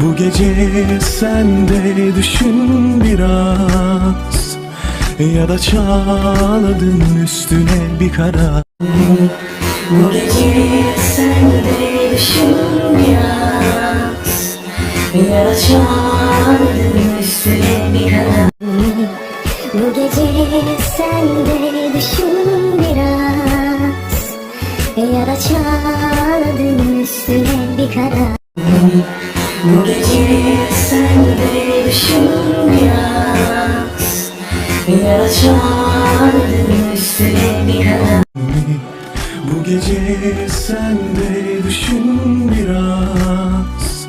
Bu gece sen de düşün biraz, ya da çağladın üstüne bir kara. Bu gece sen de düşün biraz, ya da çağladın üstüne bir kara. Bu gece sen de düşün biraz, ya da çağladın üstüne bir kara. Bu gece sen de düşün biraz, ya da çağladın üstüne bir kara. Bu gece sen de düşün biraz,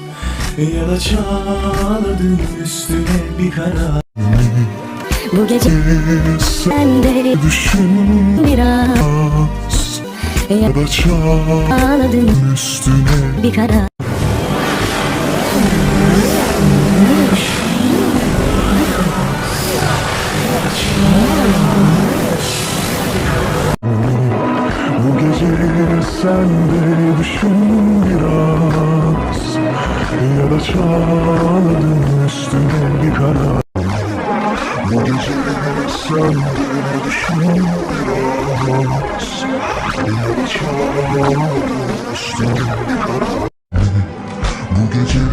ya da çağladın üstüne bir kara. Bu gece sen de düşün biraz, ya da çağladın üstüne bir kara. Bu gece sen de düşün biraz, ya da çağladın üstüne bir kara. Bu gece sen de düşün biraz, ya da çağladın üstüne bir kara. Bu gece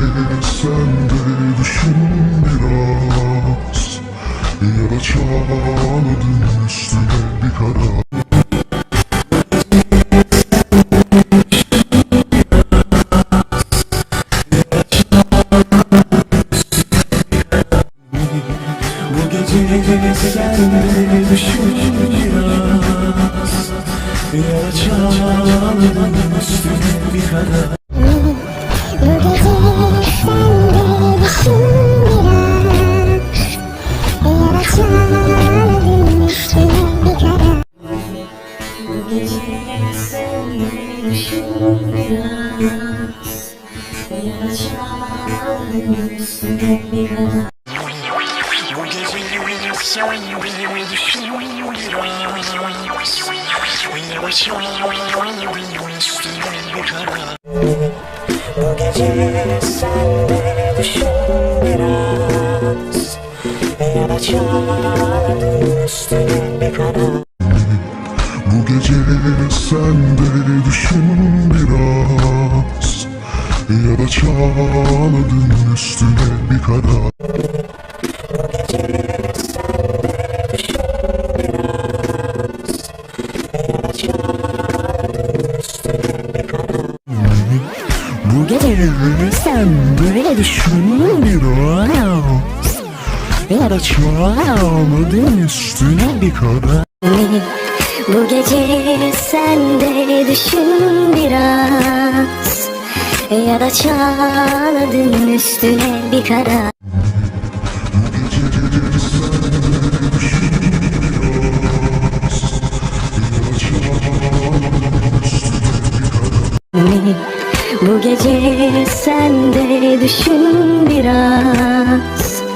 sen de düşün biraz, ya da çağladın üstüne bir kara. Bu gece sen de düşün biraz, ya da çağladın üstüne bir kara. Bu gece sen de düşün biraz, ya da çağladın üstüne bir kara. Bu gece sen de düşün biraz, ya da çağladın üstüne bir kara. Bu gece sen de düşün biraz, ya da çağladın üstüne bir kara. Bu gece sen de düşün biraz, ya da çağladın üstüne bir kara. Bu gece sen de düşün biraz, ya da çağladın üstüne bir kara. Bu gece sen böyle düşün biraz, ya da çağladın üstüne bir kara. Bu gece sen de düşün biraz, ya da çağladın üstüne bir kara. Bu gece sen de düşün biraz,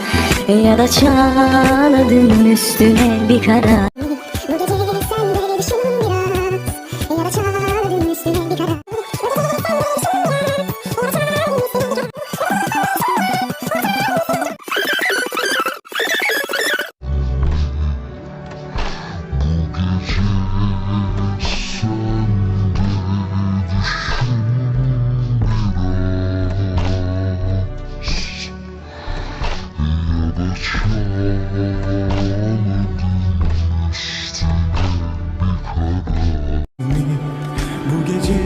ya da çağladın üstüne bir kara. Bu gece sen de düşün biraz, ya da çağladın üstüne bir kara. Bu gece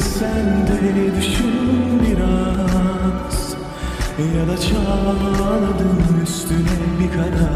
sen de düşün biraz, ya da çağladın üstüne bir kara.